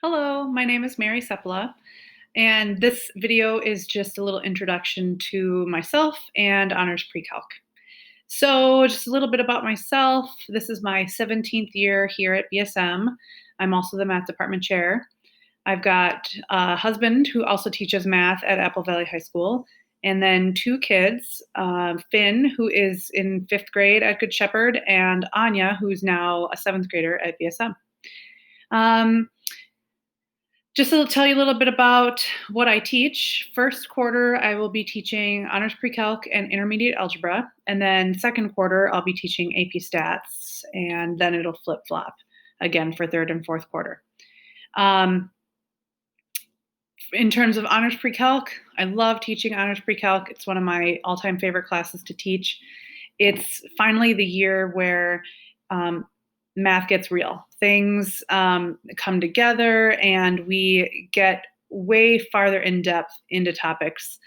Hello, my name is Mary Sepala, and this video is just a little introduction to myself and Honors Pre-Calc. So just a little bit about myself. This is my 17th year here at BSM. I'm also the math department chair. I've got a husband who also teaches math at Apple Valley High School, and then two kids, Finn, who is in 5th grade at Good Shepherd, and Anya, who's now a 7th grader at BSM. Just to tell you a little bit about what I teach. First quarter, I will be teaching Honors Pre-Calc and Intermediate Algebra. And then second quarter, I'll be teaching AP Stats, and then it'll flip-flop again for third and fourth quarter. In terms of Honors Pre-Calc, I love teaching Honors Pre-Calc. It's one of my all-time favorite classes to teach. It's finally the year where math gets real. Things come together and we get way farther in depth into topics.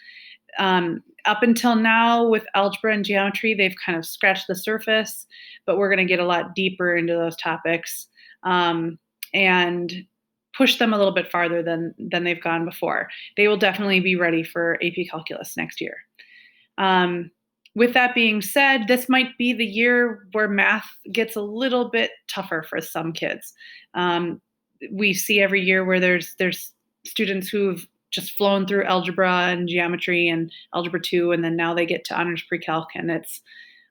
Up until now with algebra and geometry, they've kind of scratched the surface, but we're going to get a lot deeper into those topics and push them a little bit farther than they've gone before. They will definitely be ready for AP Calculus next year. With that being said, this might be the year where math gets a little bit tougher for some kids. We see every year where there's students who've just flown through algebra and geometry and algebra 2, and then now they get to Honors Pre-Calc, and it's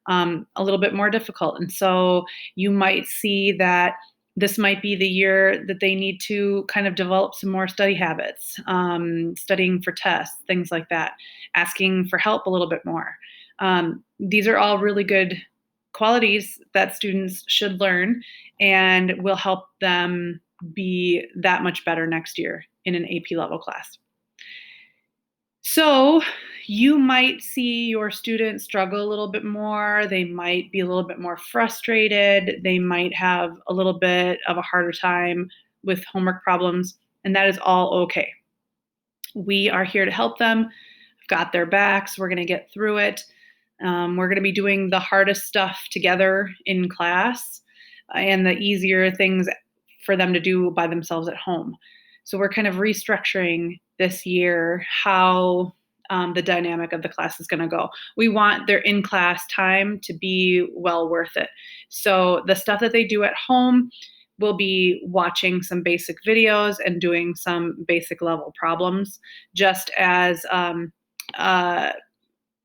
a little bit more difficult. And so you might see that this might be the year that they need to kind of develop some more study habits, studying for tests, things like that, asking for help a little bit more. These are all really good qualities that students should learn and will help them be that much better next year in an AP level class. So you might see your students struggle a little bit more. They might be a little bit more frustrated. They might have a little bit of a harder time with homework problems, and that is all okay. We are here to help them. We've got their backs. We're going to get through it. We're going to be doing the hardest stuff together in class and the easier things for them to do by themselves at home. So we're kind of restructuring this year how the dynamic of the class is going to go. We want their in-class time to be well worth it. So the stuff that they do at home will be watching some basic videos and doing some basic level problems, just as a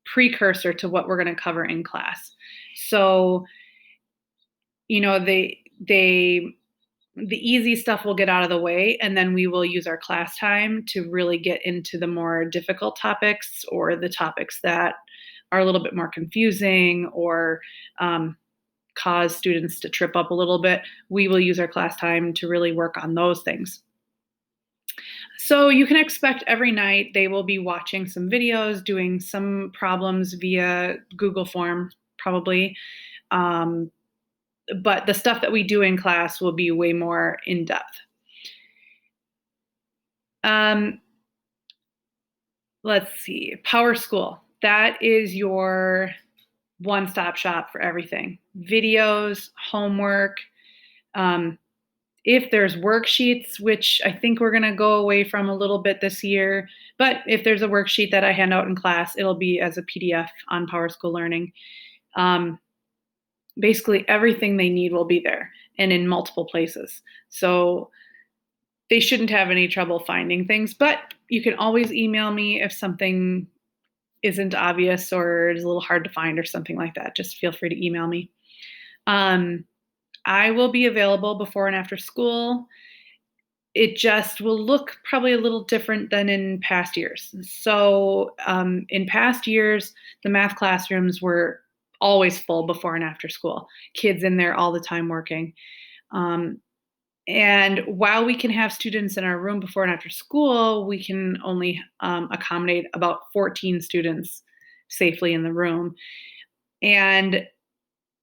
precursor to what we're going to cover in class. So, the easy stuff will get out of the way, and then we will use our class time to really get into the more difficult topics or the topics that are a little bit more confusing or cause students to trip up a little bit. We will use our class time to really work on those things. So you can expect every night they will be watching some videos, doing some problems via Google form, probably. But the stuff that we do in class will be way more in depth. Let's see, PowerSchool. That is your one-stop shop for everything. Videos, homework. If there's worksheets, which I think we're going to go away from a little bit this year, but if there's a worksheet that I hand out in class, it'll be as a PDF on PowerSchool Learning. Basically everything they need will be there and in multiple places. So they shouldn't have any trouble finding things, but you can always email me if something isn't obvious or is a little hard to find or something like that. Just feel free to email me. I will be available before and after school. It just will look probably a little different than in past years. So in past years, the math classrooms were always full before and after school. Kids in there all the time working. And while we can have students in our room before and after school, we can only accommodate about 14 students safely in the room. And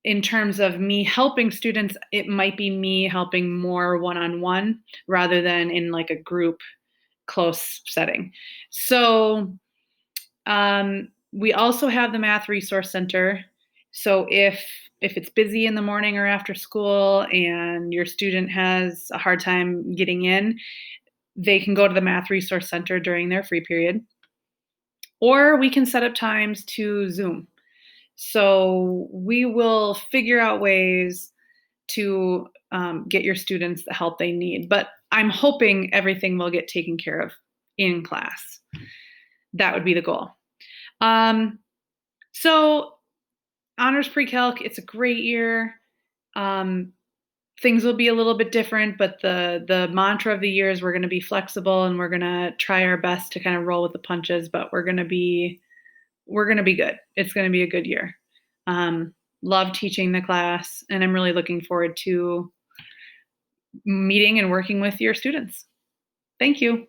in terms of me helping students, it might be me helping more one-on-one rather than in like a group close setting. So we also have the Math Resource Center. So if if it's busy in the morning or after school and your student has a hard time getting in, they can go to the Math Resource Center during their free period. Or we can set up times to Zoom. So we will figure out ways to get your students the help they need. But I'm hoping everything will get taken care of in class. That would be the goal. So honors pre-calc, it's a great year. Things will be a little bit different, but the mantra of the year is we're going to be flexible and we're going to try our best to kind of roll with the punches, but we're going to be good. It's going to be a good year. Love teaching the class, and I'm really looking forward to meeting and working with your students. Thank you.